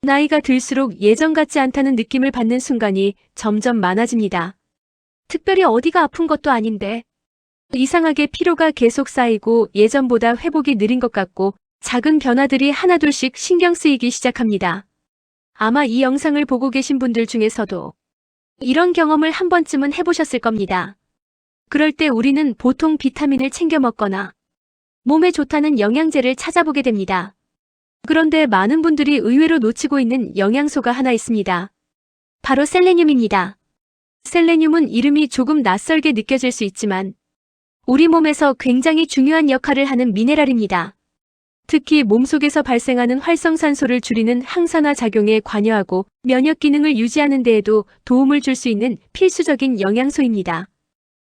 나이가 들수록 예전 같지 않다는 느낌을 받는 순간이 점점 많아집니다. 특별히 어디가 아픈 것도 아닌데 이상하게 피로가 계속 쌓이고 예전보다 회복이 느린 것 같고 작은 변화들이 하나둘씩 신경 쓰이기 시작합니다. 아마 이 영상을 보고 계신 분들 중에서도 이런 경험을 한 번쯤은 해보셨을 겁니다. 그럴 때 우리는 보통 비타민을 챙겨 먹거나 몸에 좋다는 영양제를 찾아보게 됩니다. 그런데 많은 분들이 의외로 놓치고 있는 영양소가 하나 있습니다. 바로 셀레늄입니다. 셀레늄은 이름이 조금 낯설게 느껴질 수 있지만 우리 몸에서 굉장히 중요한 역할을 하는 미네랄입니다. 특히 몸속에서 발생하는 활성산소를 줄이는 항산화 작용에 관여하고 면역 기능을 유지하는 데에도 도움을 줄 수 있는 필수적인 영양소입니다.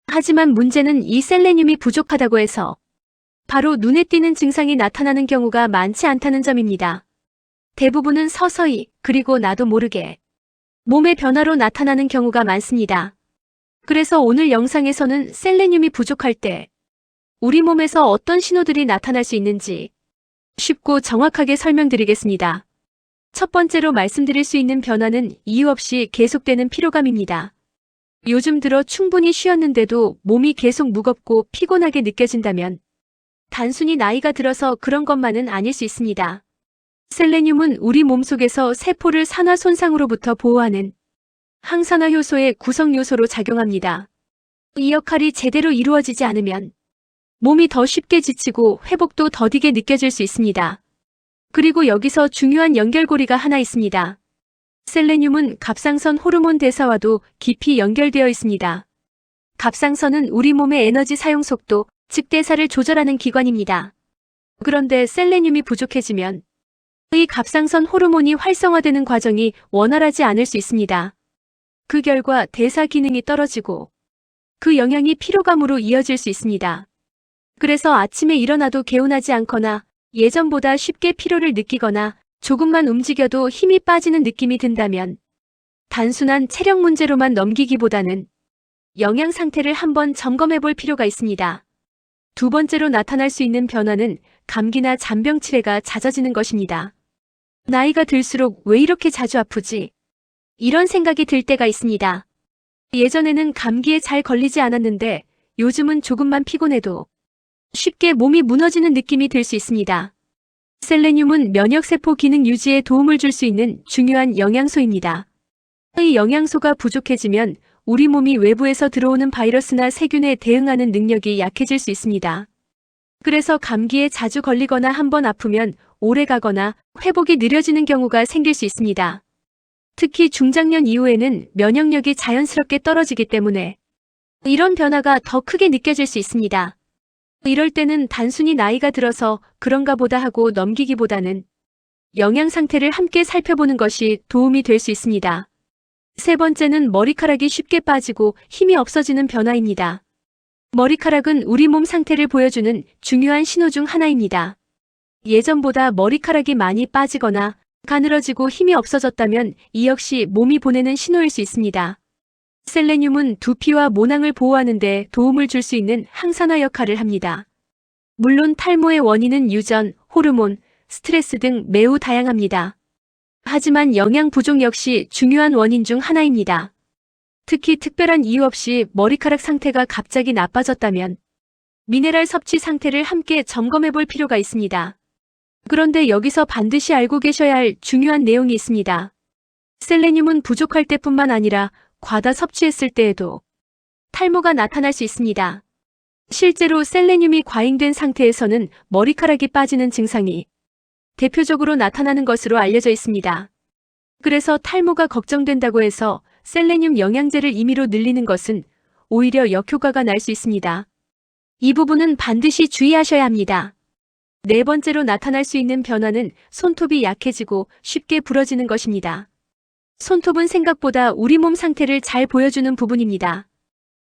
하지만 문제는 이 셀레늄이 부족하다고 해서 바로 눈에 띄는 증상이 나타나는 경우가 많지 않다는 점입니다. 대부분은 서서히 그리고 나도 모르게 몸의 변화로 나타나는 경우가 많습니다. 그래서 오늘 영상에서는 셀레늄이 부족할 때 우리 몸에서 어떤 신호들이 나타날 수 있는지 쉽고 정확하게 설명드리겠습니다. 첫 번째로 말씀드릴 수 있는 변화는 이유 없이 계속되는 피로감입니다. 요즘 들어 충분히 쉬었는데도 몸이 계속 무겁고 피곤하게 느껴진다면 단순히 나이가 들어서 그런 것만은 아닐 수 있습니다. 셀레늄은 우리 몸속에서 세포를 산화 손상으로부터 보호하는 항산화 효소의 구성 요소로 작용합니다. 이 역할이 제대로 이루어지지 않으면 몸이 더 쉽게 지치고 회복도 더디게 느껴질 수 있습니다. 그리고 여기서 중요한 연결고리가 하나 있습니다. 셀레늄은 갑상선 호르몬 대사와도 깊이 연결되어 있습니다. 갑상선은 우리 몸의 에너지 사용 속도, 즉 대사를 조절하는 기관입니다. 그런데 셀레늄이 부족해지면 이 갑상선 호르몬이 활성화되는 과정이 원활하지 않을 수 있습니다. 그 결과 대사 기능이 떨어지고 그 영향이 피로감으로 이어질 수 있습니다. 그래서 아침에 일어나도 개운하지 않거나 예전보다 쉽게 피로를 느끼거나 조금만 움직여도 힘이 빠지는 느낌이 든다면 단순한 체력 문제로만 넘기기보다는 영양 상태를 한번 점검해 볼 필요가 있습니다. 두 번째로 나타날 수 있는 변화는 감기나 잔병 치레가 잦아지는 것입니다. 나이가 들수록 왜 이렇게 자주 아프지? 이런 생각이 들 때가 있습니다. 예전에는 감기에 잘 걸리지 않았는데 요즘은 조금만 피곤해도 쉽게 몸이 무너지는 느낌이 들 수 있습니다. 셀레늄은 면역세포 기능 유지에 도움을 줄 수 있는 중요한 영양소입니다. 이 영양소가 부족해지면 우리 몸이 외부에서 들어오는 바이러스나 세균에 대응하는 능력이 약해질 수 있습니다. 그래서 감기에 자주 걸리거나 한번 아프면 오래 가거나 회복이 느려지는 경우가 생길 수 있습니다. 특히 중장년 이후에는 면역력이 자연스럽게 떨어지기 때문에 이런 변화가 더 크게 느껴질 수 있습니다. 이럴 때는 단순히 나이가 들어서 그런가 보다 하고 넘기기보다는 영양 상태를 함께 살펴보는 것이 도움이 될 수 있습니다. 세 번째는 머리카락이 쉽게 빠지고 힘이 없어지는 변화입니다. 머리카락은 우리 몸 상태를 보여주는 중요한 신호 중 하나입니다. 예전보다 머리카락이 많이 빠지거나 가늘어지고 힘이 없어졌다면 이 역시 몸이 보내는 신호일 수 있습니다. 셀레늄은 두피와 모낭을 보호하는 데 도움을 줄 수 있는 항산화 역할을 합니다. 물론 탈모의 원인은 유전, 호르몬, 스트레스 등 매우 다양합니다. 하지만 영양 부족 역시 중요한 원인 중 하나입니다. 특히 특별한 이유 없이 머리카락 상태가 갑자기 나빠졌다면 미네랄 섭취 상태를 함께 점검해 볼 필요가 있습니다. 그런데 여기서 반드시 알고 계셔야 할 중요한 내용이 있습니다. 셀레늄은 부족할 때뿐만 아니라 과다 섭취했을 때에도 탈모가 나타날 수 있습니다. 실제로 셀레늄이 과잉된 상태에서는 머리카락이 빠지는 증상이 대표적으로 나타나는 것으로 알려져 있습니다. 그래서 탈모가 걱정된다고 해서 셀레늄 영양제를 임의로 늘리는 것은 오히려 역효과가 날 수 있습니다. 이 부분은 반드시 주의하셔야 합니다. 네 번째로 나타날 수 있는 변화는 손톱이 약해지고 쉽게 부러지는 것입니다. 손톱은 생각보다 우리 몸 상태를 잘 보여주는 부분입니다.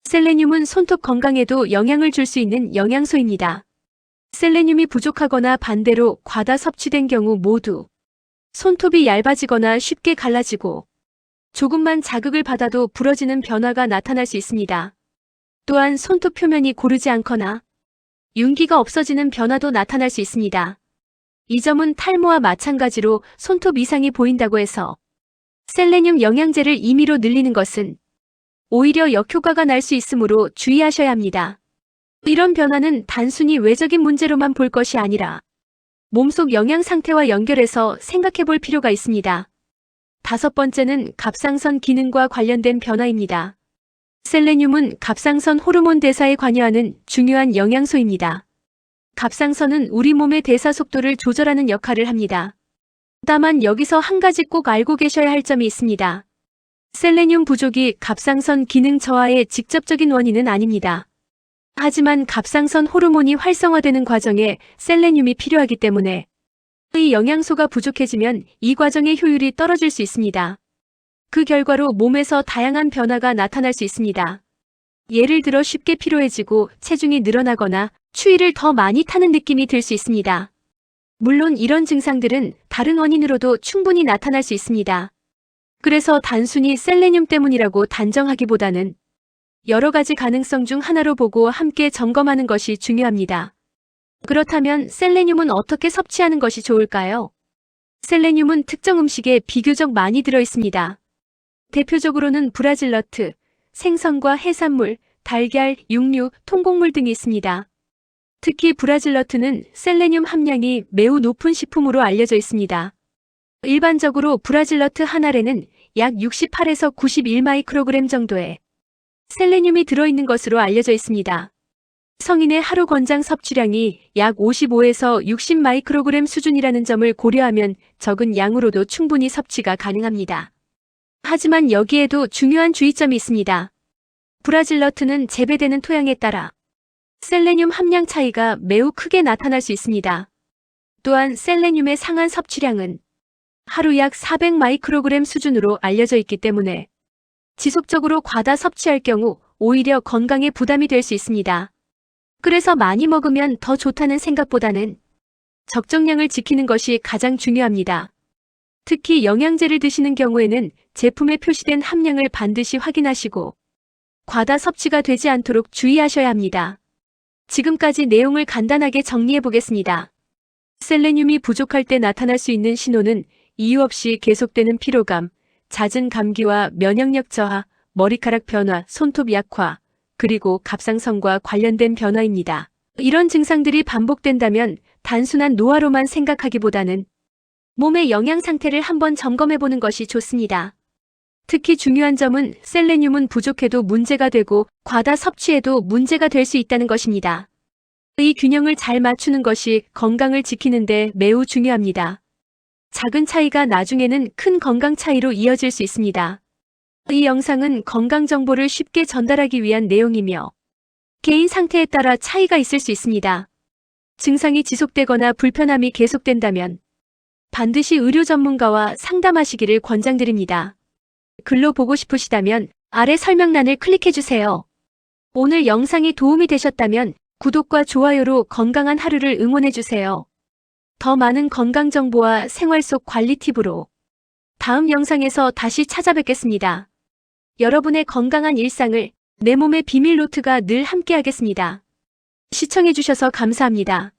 셀레늄은 손톱 건강에도 영향을 줄 수 있는 영양소입니다. 셀레늄이 부족하거나 반대로 과다 섭취된 경우 모두 손톱이 얇아지거나 쉽게 갈라지고 조금만 자극을 받아도 부러지는 변화가 나타날 수 있습니다. 또한 손톱 표면이 고르지 않거나 윤기가 없어지는 변화도 나타날 수 있습니다. 이 점은 탈모와 마찬가지로 손톱 이상이 보인다고 해서 셀레늄 영양제를 임의로 늘리는 것은 오히려 역효과가 날 수 있으므로 주의하셔야 합니다. 이런 변화는 단순히 외적인 문제로만 볼 것이 아니라 몸속 영양 상태와 연결해서 생각해 볼 필요가 있습니다. 5번째는 갑상선 기능과 관련된 변화입니다. 셀레늄은 갑상선 호르몬 대사에 관여하는 중요한 영양소입니다. 갑상선은 우리 몸의 대사 속도를 조절하는 역할을 합니다. 다만 여기서 한 가지 꼭 알고 계셔야 할 점이 있습니다. 셀레늄 부족이 갑상선 기능 저하의 직접적인 원인은 아닙니다. 하지만 갑상선 호르몬이 활성화되는 과정에 셀레늄이 필요하기 때문에 이 영양소가 부족해지면 이 과정의 효율이 떨어질 수 있습니다. 그 결과로 몸에서 다양한 변화가 나타날 수 있습니다. 예를 들어 쉽게 피로해지고 체중이 늘어나거나 추위를 더 많이 타는 느낌이 들 수 있습니다. 물론 이런 증상들은 다른 원인으로도 충분히 나타날 수 있습니다. 그래서 단순히 셀레늄 때문이라고 단정하기보다는 여러 가지 가능성 중 하나로 보고 함께 점검하는 것이 중요합니다. 그렇다면 셀레늄은 어떻게 섭취하는 것이 좋을까요? 셀레늄은 특정 음식에 비교적 많이 들어 있습니다. 대표적으로는 브라질너트, 생선과 해산물, 달걀, 육류, 통곡물 등이 있습니다. 특히 브라질너트는 셀레늄 함량이 매우 높은 식품으로 알려져 있습니다. 일반적으로 브라질너트 한 알에는 약 68에서 91 마이크로그램 정도의 셀레늄이 들어있는 것으로 알려져 있습니다. 성인의 하루 권장 섭취량이 약 55에서 60 마이크로그램 수준이라는 점을 고려하면 적은 양으로도 충분히 섭취가 가능합니다. 하지만 여기에도 중요한 주의점이 있습니다. 브라질너트는 재배되는 토양에 따라 셀레늄 함량 차이가 매우 크게 나타날 수 있습니다. 또한 셀레늄의 상한 섭취량은 하루 약 400 마이크로그램 수준으로 알려져 있기 때문에 지속적으로 과다 섭취할 경우 오히려 건강에 부담이 될 수 있습니다. 그래서 많이 먹으면 더 좋다는 생각보다는 적정량을 지키는 것이 가장 중요합니다. 특히 영양제를 드시는 경우에는 제품에 표시된 함량을 반드시 확인하시고 과다 섭취가 되지 않도록 주의하셔야 합니다. 지금까지 내용을 간단하게 정리해 보겠습니다. 셀레늄이 부족할 때 나타날 수 있는 신호는 이유 없이 계속되는 피로감, 잦은 감기와 면역력 저하, 머리카락 변화, 손톱 약화, 그리고 갑상선과 관련된 변화입니다. 이런 증상들이 반복된다면 단순한 노화로만 생각하기보다는 몸의 영양 상태를 한번 점검해보는 것이 좋습니다. 특히 중요한 점은 셀레늄은 부족해도 문제가 되고 과다 섭취해도 문제가 될 수 있다는 것입니다. 이 균형을 잘 맞추는 것이 건강을 지키는 데 매우 중요합니다. 작은 차이가 나중에는 큰 건강 차이로 이어질 수 있습니다. 이 영상은 건강 정보를 쉽게 전달하기 위한 내용이며 개인 상태에 따라 차이가 있을 수 있습니다. 증상이 지속되거나 불편함이 계속된다면 반드시 의료 전문가와 상담하시기를 권장드립니다. 글로 보고 싶으시다면 아래 설명란을 클릭해주세요. 오늘 영상이 도움이 되셨다면 구독과 좋아요로 건강한 하루를 응원해주세요. 더 많은 건강 정보와 생활 속 관리 팁으로 다음 영상에서 다시 찾아뵙겠습니다. 여러분의 건강한 일상을 내 몸의 비밀 노트가 늘 함께하겠습니다. 시청해주셔서 감사합니다.